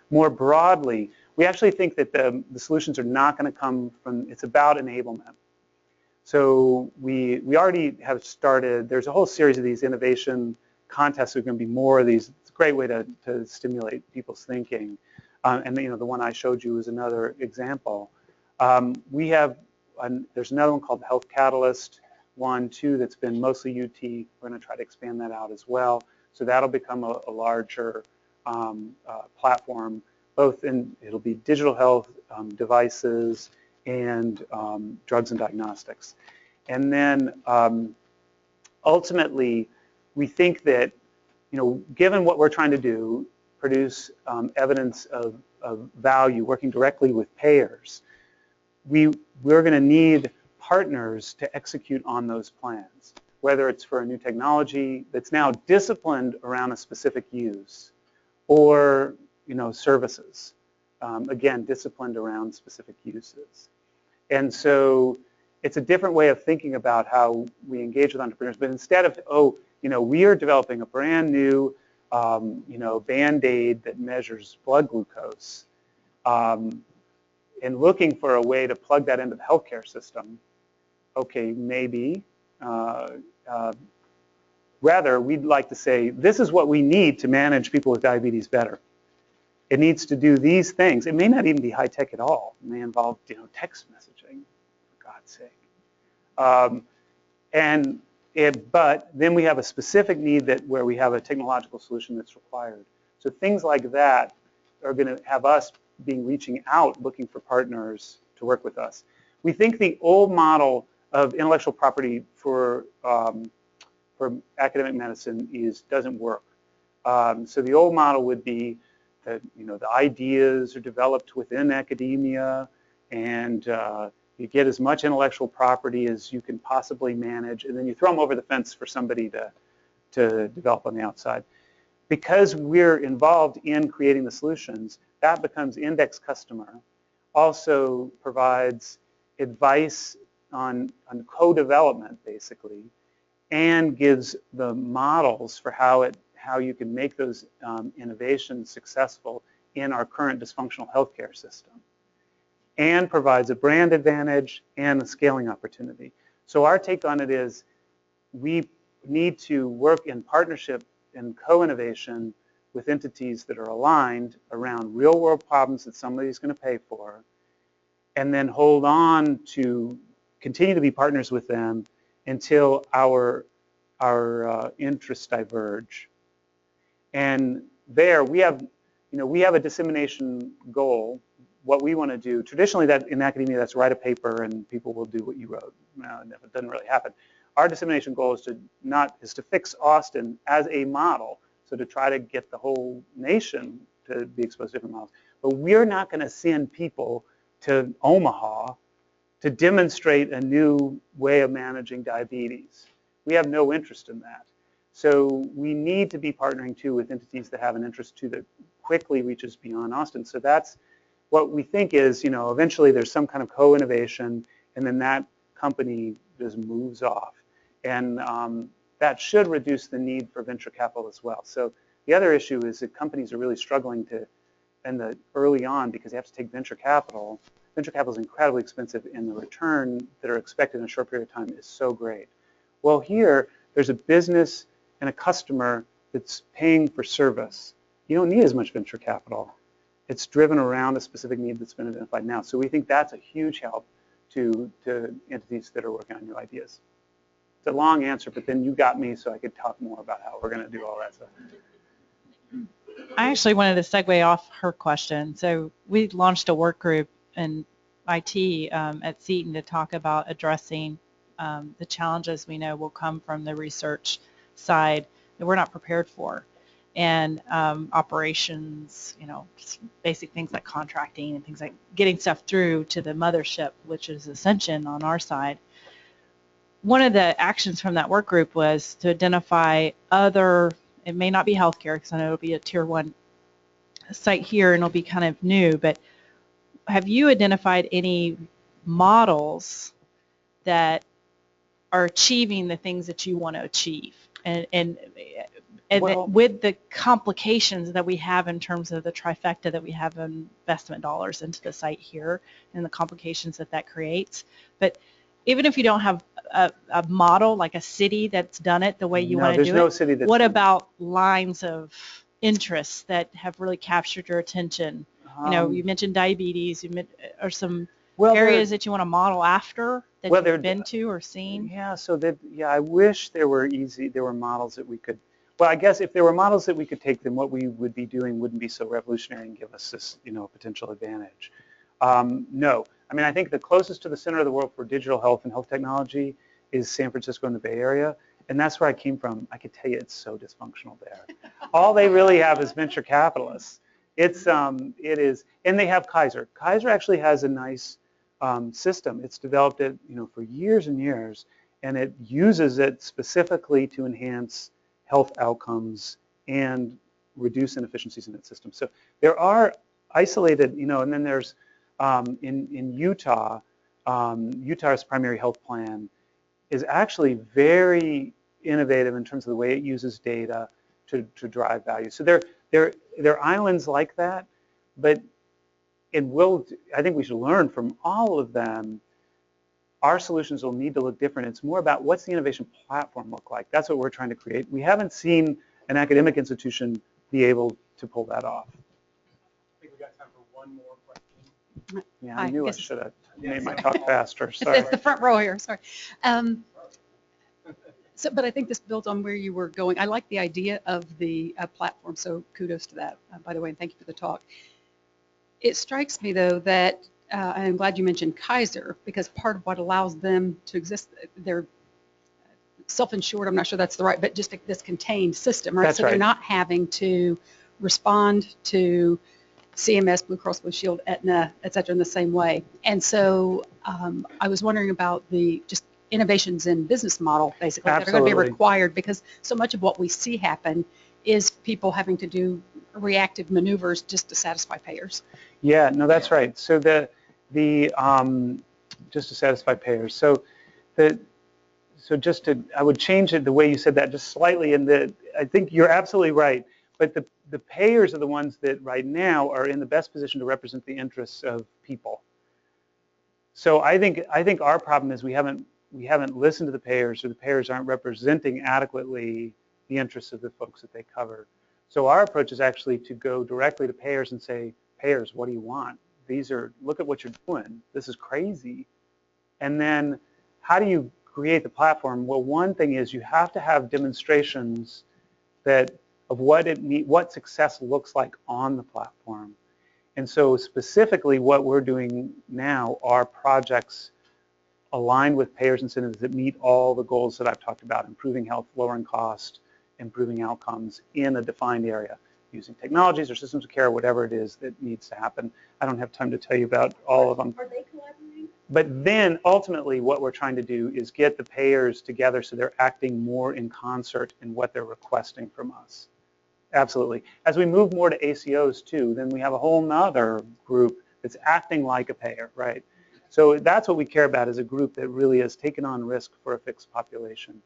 More broadly, we actually think that the solutions are not going to come from, it's about enablement. So we already have started, there's a whole series of these innovation contests. There are going to be more of these. It's a great way to stimulate people's thinking. And the one I showed you is another example. There's another one called the Health Catalyst 1.2 that's been mostly UT. We're going to try to expand that out as well. So that'll become a larger platform, it'll be digital health devices and drugs and diagnostics. And then ultimately, we think that, given what we're trying to do, produce evidence of value, working directly with payers, we're going to need partners to execute on those plans, whether it's for a new technology that's now disciplined around a specific use, or services, again, disciplined around specific uses. And so it's a different way of thinking about how we engage with entrepreneurs. But instead of, we are developing a brand new, Band-Aid that measures blood glucose, and looking for a way to plug that into the healthcare system, okay, maybe. Rather, we'd like to say, this is what we need to manage people with diabetes better. It needs to do these things. It may not even be high tech at all. It may involve, text messaging, for God's sake. But then we have a specific need where we have a technological solution that's required. So things like that are going to have us reaching out, looking for partners to work with us. We think the old model of intellectual property for academic medicine doesn't work. So the old model would be that the ideas are developed within academia, and you get as much intellectual property as you can possibly manage, and then you throw them over the fence for somebody to develop on the outside. Because we're involved in creating the solutions, that becomes index customer, also provides advice on co-development, basically, and gives the models for how you can make those innovations successful in our current dysfunctional healthcare system, and provides a brand advantage and a scaling opportunity. So our take on it is we need to work in partnership and co-innovation with entities that are aligned around real-world problems that somebody's going to pay for, and then hold on to continue to be partners with them until our interests diverge. And there we have a dissemination goal. What we want to do, traditionally that in academia, that's write a paper and people will do what you wrote. No, it doesn't really happen. Our dissemination goal is to fix Austin as a model, so to try to get the whole nation to be exposed to different models. But we're not going to send people to Omaha to demonstrate a new way of managing diabetes. We have no interest in that. So we need to be partnering too with entities that have an interest too that quickly reaches beyond Austin. So that's what we think is, eventually there's some kind of co-innovation, and then that company just moves off. And that should reduce the need for venture capital as well. So the other issue is that companies are really struggling early on, because they have to take venture capital. Venture capital is incredibly expensive, and the return that are expected in a short period of time is so great. Well, here, there's a business and a customer that's paying for service. You don't need as much venture capital. It's driven around a specific need that's been identified now. So we think that's a huge help to entities that are working on new ideas. It's a long answer, but then you got me so I could talk more about how we're going to do all that stuff. I actually wanted to segue off her question. So we launched a work group in IT at Seton to talk about addressing the challenges we know will come from the research side that we're not prepared for. And operations, basic things like contracting and things like getting stuff through to the mothership, which is Ascension on our side. One of the actions from that work group was to identify other, it may not be healthcare, because I know it'll be a tier 1 site here and it'll be kind of new, but have you identified any models that are achieving the things that you want to achieve? And well, with the complications that we have in terms of the trifecta that we have investment dollars into the site here and the complications that creates. But even if you don't have a model, like a city that's done it the way you want to do no city that's what about lines of interest that have really captured your attention? You mentioned diabetes, or some areas that you want to model after that you've been to or seen? Yeah, I wish there were models that we could. Well, I guess if there were models that we could take, then what we would be doing wouldn't be so revolutionary and give us this, potential advantage. No, I think the closest to the center of the world for digital health and health technology is San Francisco and the Bay Area, and that's where I came from. I could tell you it's so dysfunctional there. All they really have is venture capitalists. It is, and they have Kaiser. Kaiser actually has a nice system. It's developed it, for years and years, and it uses it specifically to enhance health outcomes and reduce inefficiencies in its system. So there are isolated, and then there's in Utah, Utah's primary health plan is actually very innovative in terms of the way it uses data to drive value. So there are islands like that, but I think we should learn from all of them. Our solutions will need to look different. It's more about what's the innovation platform look like. That's what we're trying to create. We haven't seen an academic institution be able to pull that off. I think we got time for one more question. Yeah, I knew I should have made my talk faster. Sorry. It's the front row here. Sorry. But I think this builds on where you were going. I like the idea of the platform, so kudos to that, by the way, and thank you for the talk. It strikes me, though, that I'm glad you mentioned Kaiser, because part of what allows them to exist, they're self-insured, I'm not sure that's the right, but just this contained system, right? That's so right. They're not having to respond to CMS, Blue Cross Blue Shield, Aetna, et cetera, in the same way. And so I was wondering about the just innovations in business model, basically, that are going to be required, because so much of what we see happen is people having to do reactive maneuvers just to satisfy payers. Yeah, no, that's right. So just to satisfy payers. So I would change it the way you said that just slightly. I think you're absolutely right. But the payers are the ones that right now are in the best position to represent the interests of people. So I think our problem is we haven't listened to the payers, or the payers aren't representing adequately the interests of the folks that they cover. So our approach is actually to go directly to payers and say, payers, what do you want? Look at what you're doing. This is crazy. And then how do you create the platform? Well, one thing is you have to have demonstrations of what success looks like on the platform. And so specifically what we're doing now are projects aligned with payers' incentives that meet all the goals that I've talked about: improving health, lowering cost, improving outcomes in a defined area, using technologies or systems of care, whatever it is that needs to happen. I don't have time to tell you about all of them. Are they collaborating? But then ultimately what we're trying to do is get the payers together so they're acting more in concert in what they're requesting from us. Absolutely. As we move more to ACOs too, then we have a whole nother group that's acting like a payer, right? So that's what we care about, as a group that really has taken on risk for a fixed population.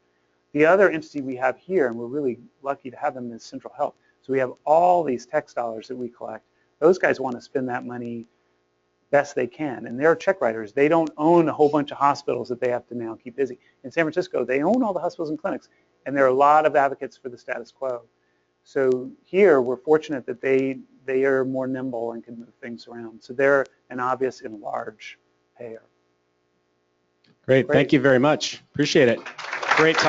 The other entity we have here, and we're really lucky to have them, is Central Health. So we have all these tax dollars that we collect. Those guys want to spend that money best they can, and they're check writers. They don't own a whole bunch of hospitals that they have to now keep busy. In San Francisco, they own all the hospitals and clinics, and there are a lot of advocates for the status quo. So here, we're fortunate that they are more nimble and can move things around. So they're an obvious and large payer. Great. Thank you very much. Appreciate it. Great talk.